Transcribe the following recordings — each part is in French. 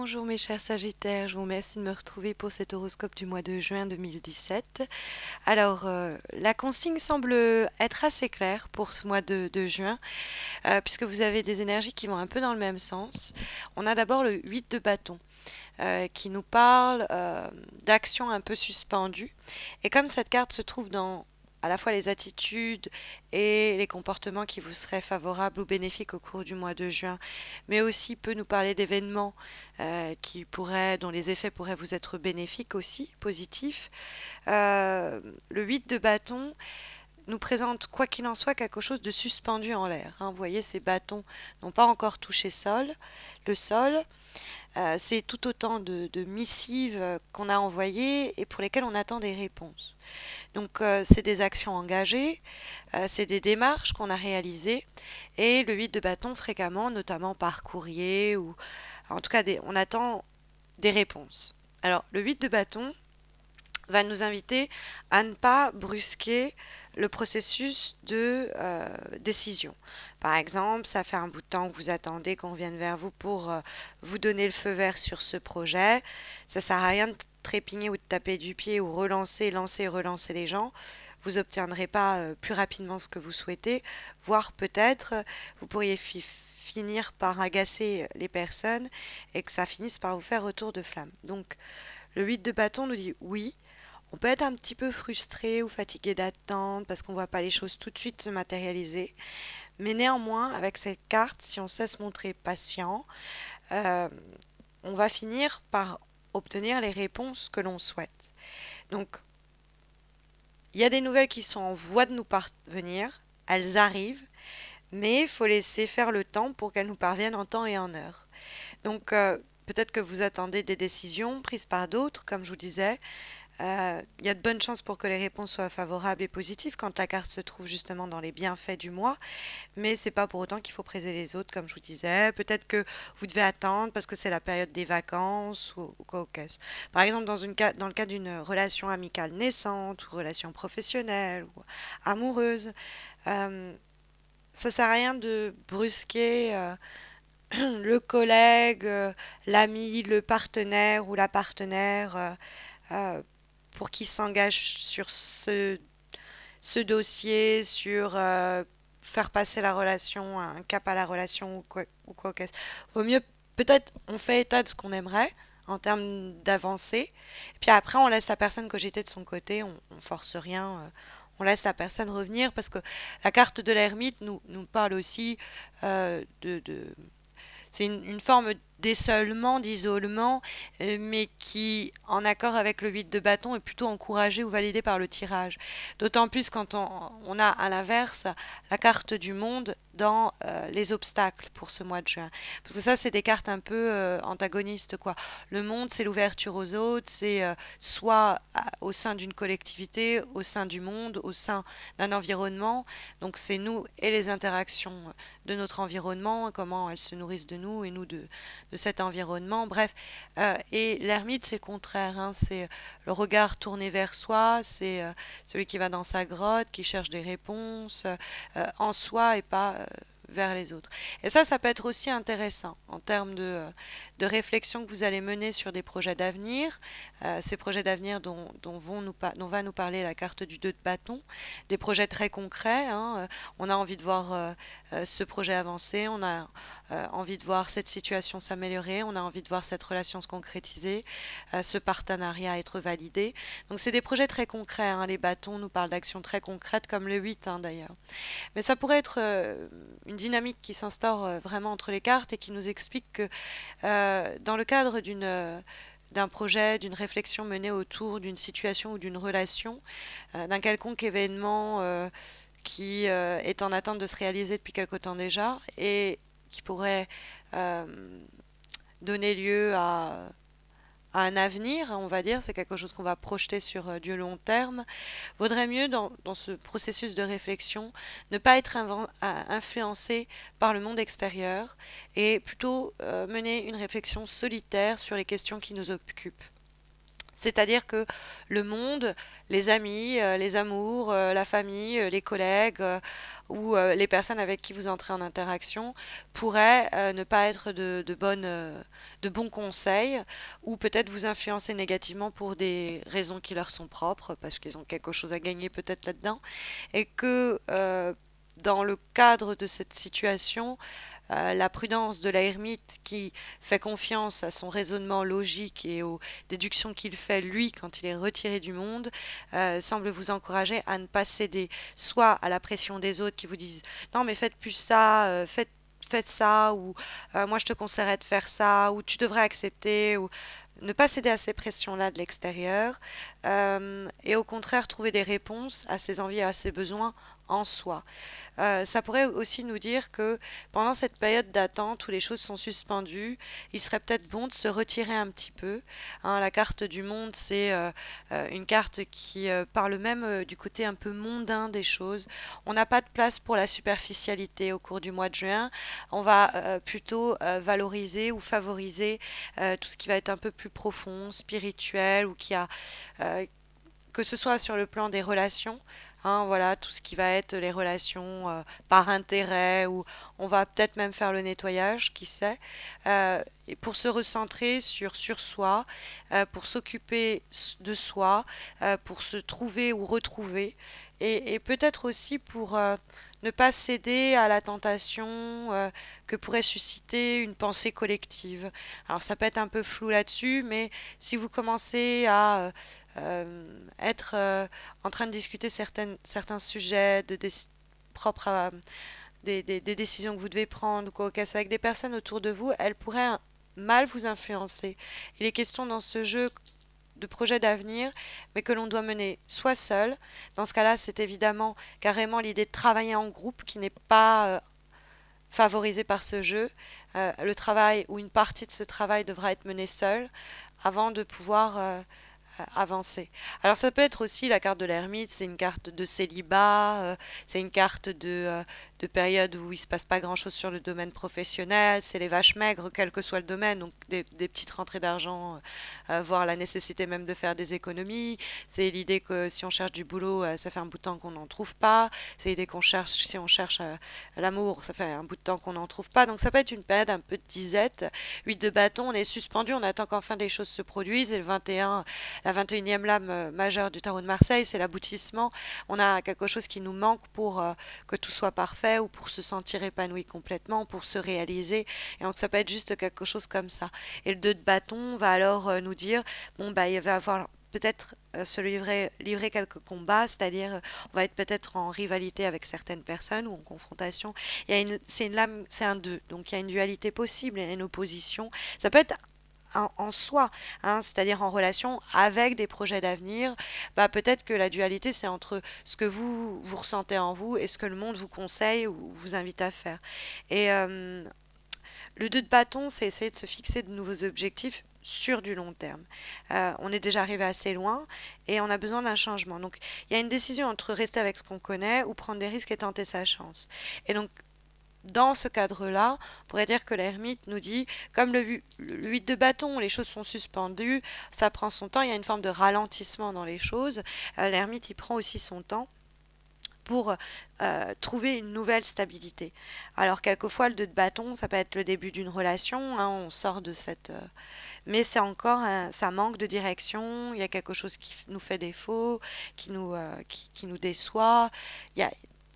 Bonjour mes chers Sagittaires, je vous remercie de me retrouver pour cet horoscope du mois de juin 2017. Alors, la consigne semble être assez claire pour ce mois de juin, puisque vous avez des énergies qui vont un peu dans le même sens. On a d'abord le 8 de bâton, qui nous parle d'actions un peu suspendues. Et comme cette carte se trouve dans à la fois les attitudes et les comportements qui vous seraient favorables ou bénéfiques au cours du mois de juin, mais aussi peut nous parler d'événements dont les effets pourraient vous être bénéfiques aussi, positifs. Le 8 de bâton nous présente, quoi qu'il en soit, quelque chose de suspendu en l'air. Vous voyez, ces bâtons n'ont pas encore touché le sol. C'est tout autant de missives qu'on a envoyées et pour lesquelles on attend des réponses. Donc, c'est des actions engagées, c'est des démarches qu'on a réalisées et le 8 de bâton fréquemment, notamment par courrier ou en tout cas, on attend des réponses. Alors, le 8 de bâton va nous inviter à ne pas brusquer le processus de décision. Par exemple, ça fait un bout de temps que vous attendez qu'on vienne vers vous pour vous donner le feu vert sur ce projet. Ça sert à rien de trépigner ou de taper du pied ou lancer et relancer les gens. Vous n'obtiendrez pas plus rapidement ce que vous souhaitez, voire peut-être vous pourriez finir par agacer les personnes et que ça finisse par vous faire retour de flamme. Donc, le 8 de bâton nous dit oui, on peut être un petit peu frustré ou fatigué d'attendre parce qu'on ne voit pas les choses tout de suite se matérialiser. Mais néanmoins, avec cette carte, si on sait se montrer patient, euh, on va finir par obtenir les réponses que l'on souhaite. Donc, il y a des nouvelles qui sont en voie de nous parvenir, elles arrivent, mais il faut laisser faire le temps pour qu'elles nous parviennent en temps et en heure. Donc, peut-être que vous attendez des décisions prises par d'autres, comme je vous disais. Il y a de bonnes chances pour que les réponses soient favorables et positives quand la carte se trouve justement dans les bienfaits du mois, mais c'est pas pour autant qu'il faut préser les autres, comme je vous disais. Peut-être que vous devez attendre parce que c'est la période des vacances ou quoi que ce soit. Par exemple, dans le cas d'une relation amicale naissante ou relation professionnelle ou amoureuse, euh, ça sert à rien de brusquer le collègue, l'ami, le partenaire ou la partenaire euh, pour qu'il s'engage sur ce dossier, sur faire passer la relation, un cap à la relation ou quoi que ce soit. Vaut mieux, peut-être, on fait état de ce qu'on aimerait en termes d'avancée, puis après on laisse la personne cogiter de son côté, on force rien, on laisse la personne revenir parce que la carte de l'ermite nous parle aussi c'est une forme d'essolement, d'isolement, mais qui, en accord avec le 8 de bâton, est plutôt encouragé ou validé par le tirage. D'autant plus quand on a à l'inverse la carte du monde dans les obstacles pour ce mois de juin. Parce que ça, c'est des cartes un peu antagonistes, quoi. Le monde, c'est l'ouverture aux autres, c'est soit au sein d'une collectivité, au sein du monde, au sein d'un environnement. Donc c'est nous et les interactions de notre environnement, comment elles se nourrissent de nous et nous de cet environnement. Bref, et l'ermite, c'est le contraire. C'est le regard tourné vers soi, c'est celui qui va dans sa grotte, qui cherche des réponses en soi et pas vers les autres. Et ça peut être aussi intéressant en termes de réflexion que vous allez mener sur des projets d'avenir, ces projets d'avenir dont va nous parler la carte du 2 de bâton, des projets très concrets. On a envie de voir ce projet avancer, on a envie de voir cette situation s'améliorer, on a envie de voir cette relation se concrétiser, ce partenariat être validé. Donc c'est des projets très concrets. Les bâtons nous parlent d'actions très concrètes comme le 8 d'ailleurs. Mais ça pourrait être une dynamique qui s'instaure vraiment entre les cartes et qui nous explique que dans le cadre d'un projet, d'une réflexion menée autour d'une situation ou d'une relation, d'un quelconque événement qui est en attente de se réaliser depuis quelque temps déjà et qui pourrait euh, donner lieu à un avenir, on va dire, c'est quelque chose qu'on va projeter sur du long terme, vaudrait mieux dans ce processus de réflexion ne pas être influencé par le monde extérieur et plutôt mener une réflexion solitaire sur les questions qui nous occupent. C'est-à-dire que le monde, les amis, les amours, la famille, les collègues ou les personnes avec qui vous entrez en interaction pourraient ne pas être de bons conseils ou peut-être vous influencer négativement pour des raisons qui leur sont propres, parce qu'ils ont quelque chose à gagner peut-être là-dedans, et que dans le cadre de cette situation, la prudence de l'ermite qui fait confiance à son raisonnement logique et aux déductions qu'il fait lui quand il est retiré du monde, semble vous encourager à ne pas céder soit à la pression des autres qui vous disent non mais faites plus ça, faites ça, ou moi je te conseillerais de faire ça, ou tu devrais accepter, ou ne pas céder à ces pressions-là de l'extérieur, et au contraire trouver des réponses à ses envies et à ses besoins en soi. Ça pourrait aussi nous dire que pendant cette période d'attente où les choses sont suspendues, il serait peut-être bon de se retirer un petit peu. Hein, la carte du monde, c'est une carte qui parle même du côté un peu mondain des choses. On n'a pas de place pour la superficialité au cours du mois de juin. On va plutôt valoriser ou favoriser tout ce qui va être un peu plus profond, spirituel, ou qui a que ce soit sur le plan des relations, hein, voilà, tout ce qui va être les relations par intérêt, ou on va peut-être même faire le nettoyage, qui sait, et pour se recentrer sur soi, pour s'occuper de soi, pour se trouver ou retrouver, et peut-être aussi pour ne pas céder à la tentation que pourrait susciter une pensée collective. Alors ça peut être un peu flou là-dessus, mais si vous commencez à être en train de discuter certains sujets propres à des décisions que vous devez prendre ou quoi, c'est avec des personnes autour de vous, elles pourraient mal vous influencer. Il est question dans ce jeu de projets d'avenir, mais que l'on doit mener soit seul. Dans ce cas-là, c'est évidemment carrément l'idée de travailler en groupe qui n'est pas favorisée par ce jeu. Le travail ou une partie de ce travail devra être menée seul avant de pouvoir avancer. Alors ça peut être aussi la carte de l'ermite, c'est une carte de célibat, c'est une carte de période où il se passe pas grand-chose sur le domaine professionnel, c'est les vaches maigres quel que soit le domaine, donc des petites rentrées d'argent, voire la nécessité même de faire des économies, c'est l'idée que si on cherche du boulot, ça fait un bout de temps qu'on n'en trouve pas, c'est l'idée qu'on cherche, si on cherche l'amour, ça fait un bout de temps qu'on n'en trouve pas, donc ça peut être une période un peu de disette. 8 de bâton, on est suspendu, on attend qu'enfin les choses se produisent, et le 21, la 21e lame majeure du tarot de Marseille, c'est l'aboutissement. On a quelque chose qui nous manque pour que tout soit parfait, ou pour se sentir épanoui complètement, pour se réaliser. Et donc ça peut être juste quelque chose comme ça. Et le 2 de bâton va alors nous dire, bon bah il va avoir peut-être se livrer quelques combats, c'est-à-dire on va être peut-être en rivalité avec certaines personnes ou en confrontation. C'est une lame, c'est un 2, donc il y a une dualité possible, il y a une opposition. Ça peut être en soi, hein, c'est-à-dire en relation avec des projets d'avenir, bah peut-être que la dualité c'est entre ce que vous ressentez en vous et ce que le monde vous conseille ou vous invite à faire. Et le 2 de bâton, c'est essayer de se fixer de nouveaux objectifs sur du long terme. On est déjà arrivé assez loin et on a besoin d'un changement. Donc il y a une décision entre rester avec ce qu'on connaît ou prendre des risques et tenter sa chance. Et donc dans ce cadre-là, on pourrait dire que l'ermite nous dit, comme le 8 de bâton, les choses sont suspendues, ça prend son temps, il y a une forme de ralentissement dans les choses. L'ermite, il prend aussi son temps pour trouver une nouvelle stabilité. Alors quelquefois le 2 de bâton, ça peut être le début d'une relation, hein, on sort de cette... mais c'est encore, ça manque de direction, il y a quelque chose qui nous fait défaut, qui nous déçoit. Il y a,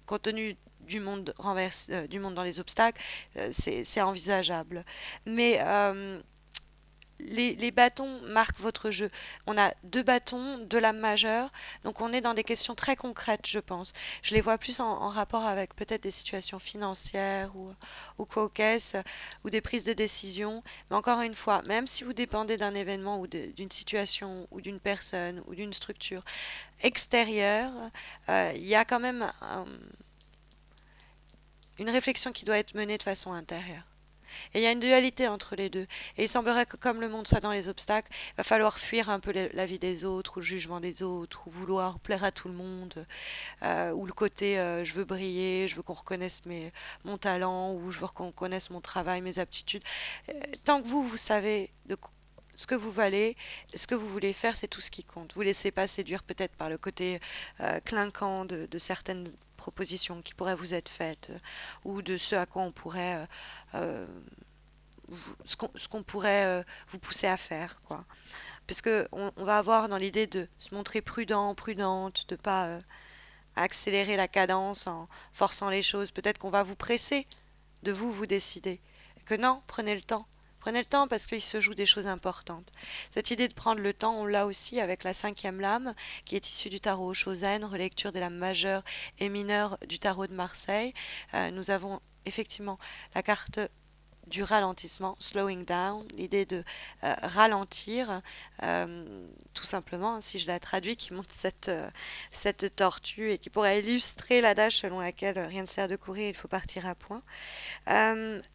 compte tenu du monde renversé, du monde dans les obstacles, c'est envisageable. Mais les bâtons marquent votre jeu. On a 2 bâtons, 2 lames majeures, donc on est dans des questions très concrètes, je pense. Je les vois plus en rapport avec peut-être des situations financières ou quoi aux caisses, ou des prises de décision. Mais encore une fois, même si vous dépendez d'un événement ou d'une situation ou d'une personne ou d'une structure extérieure, il y a quand même une réflexion qui doit être menée de façon intérieure. Et il y a une dualité entre les deux. Et il semblerait que comme le monde soit dans les obstacles, il va falloir fuir un peu la vie des autres, ou le jugement des autres, ou vouloir plaire à tout le monde, ou le côté je veux briller, je veux qu'on reconnaisse mon talent, ou je veux qu'on reconnaisse mon travail, mes aptitudes. Tant que vous savez ce que vous valez, ce que vous voulez faire, c'est tout ce qui compte. Vous laissez pas séduire peut-être par le côté clinquant de certaines propositions qui pourraient vous être faites ou de ce à quoi on pourrait ce qu'on pourrait vous pousser à faire, quoi. Parce que on va avoir dans l'idée de se montrer prudent, prudente, de pas accélérer la cadence en forçant les choses. Peut-être qu'on va vous presser de vous décider. Que non, prenez le temps. Prenez le temps parce qu'il se joue des choses importantes. Cette idée de prendre le temps, on l'a aussi avec la cinquième lame, qui est issue du tarot Chosen, relecture des lames majeures et mineures du tarot de Marseille. Nous avons effectivement la carte du ralentissement, slowing down, l'idée de ralentir, tout simplement, si je la traduis, qui montre cette tortue et qui pourrait illustrer l'adage selon laquelle rien ne sert de courir, il faut partir à point.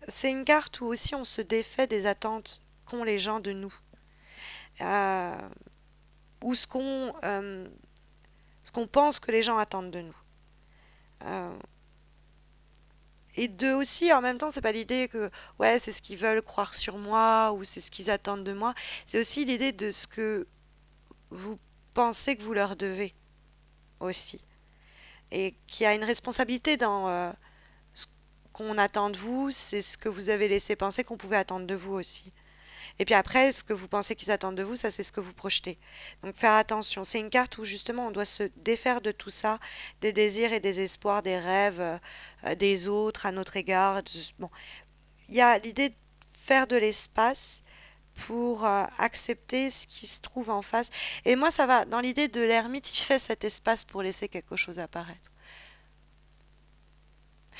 C'est une carte où aussi on se défait des attentes qu'ont les gens de nous, euh, ou ce qu'on pense que les gens attendent de nous. Euh, Et de aussi, en même temps, c'est pas l'idée que, ouais, c'est ce qu'ils veulent croire sur moi ou c'est ce qu'ils attendent de moi. C'est aussi l'idée de ce que vous pensez que vous leur devez aussi. Et qu'il y a une responsabilité dans ce qu'on attend de vous, c'est ce que vous avez laissé penser qu'on pouvait attendre de vous aussi. Et puis après, ce que vous pensez qu'ils attendent de vous, ça c'est ce que vous projetez. Donc faire attention. C'est une carte où justement on doit se défaire de tout ça, des désirs et des espoirs, des rêves des autres à notre égard. Bon, il y a l'idée de faire de l'espace pour accepter ce qui se trouve en face. Et moi, ça va. Dans l'idée de l'ermite, il fait cet espace pour laisser quelque chose apparaître.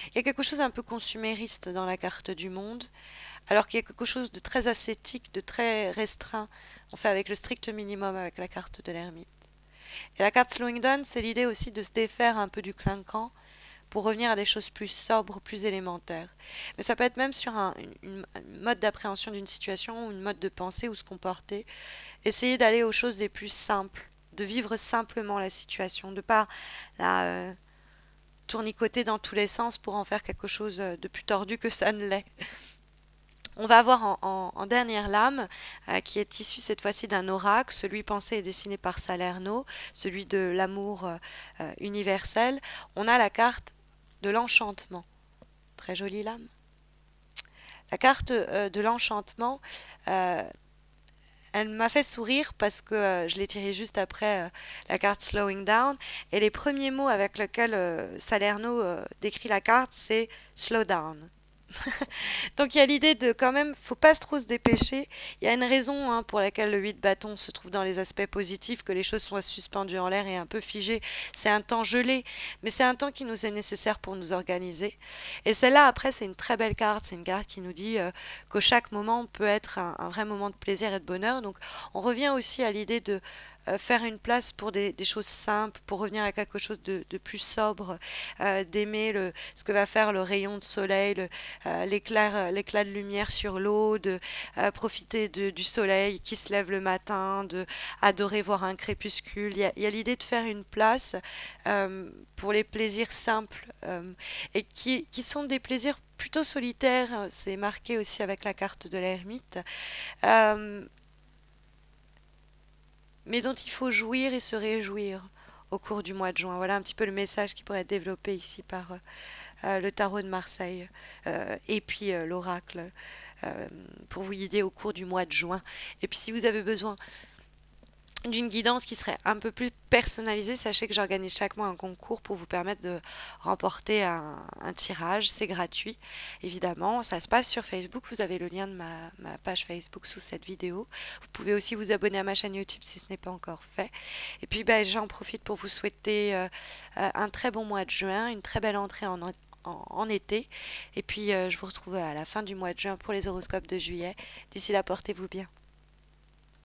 Il y a quelque chose un peu consumériste dans la carte du monde, alors qu'il y a quelque chose de très ascétique, de très restreint. On fait avec le strict minimum avec la carte de l'ermite. Et la carte Slowing Down, c'est l'idée aussi de se défaire un peu du clinquant pour revenir à des choses plus sobres, plus élémentaires. Mais ça peut être même sur une mode d'appréhension d'une situation, ou une mode de pensée ou se comporter. Essayer d'aller aux choses les plus simples, de vivre simplement la situation, de pas la tournicoter dans tous les sens pour en faire quelque chose de plus tordu que ça ne l'est. On va avoir en dernière lame, qui est issue cette fois-ci d'un oracle, celui pensé et dessiné par Salerno, celui de l'amour universel. On a la carte de l'enchantement. Très jolie lame. La carte de l'enchantement, euh, elle m'a fait sourire parce que je l'ai tirée juste après la carte Slowing Down. Et les premiers mots avec lesquels Salerno décrit la carte, c'est Slow Down. Donc il y a l'idée de quand même, faut pas trop se dépêcher. Il y a une raison pour laquelle le 8 bâtons se trouve dans les aspects positifs, que les choses soient suspendues en l'air et un peu figées. C'est un temps gelé, mais c'est un temps qui nous est nécessaire pour nous organiser. Et celle-là, après, c'est une très belle carte. C'est une carte qui nous dit que chaque moment peut être un vrai moment de plaisir et de bonheur. Donc on revient aussi à l'idée de faire une place pour des choses simples, pour revenir à quelque chose de plus sobre, d'aimer ce que va faire le rayon de soleil, l'éclat de lumière sur l'eau, de profiter du soleil qui se lève le matin, de adorer voir un crépuscule. Il y a l'idée de faire une place pour les plaisirs simples et qui sont des plaisirs plutôt solitaires. C'est marqué aussi avec la carte de l'ermite. Euh, mais dont il faut jouir et se réjouir au cours du mois de juin. Voilà un petit peu le message qui pourrait être développé ici par le tarot de Marseille et puis l'oracle euh, pour vous guider au cours du mois de juin. Et puis si vous avez besoin d'une guidance qui serait un peu plus personnalisée, sachez que j'organise chaque mois un concours pour vous permettre de remporter un tirage. C'est gratuit, évidemment. Ça se passe sur Facebook. Vous avez le lien de ma page Facebook sous cette vidéo. Vous pouvez aussi vous abonner à ma chaîne YouTube si ce n'est pas encore fait. Et puis, j'en profite pour vous souhaiter un très bon mois de juin, une très belle entrée en été. Et puis, je vous retrouve à la fin du mois de juin pour les horoscopes de juillet. D'ici là, portez-vous bien.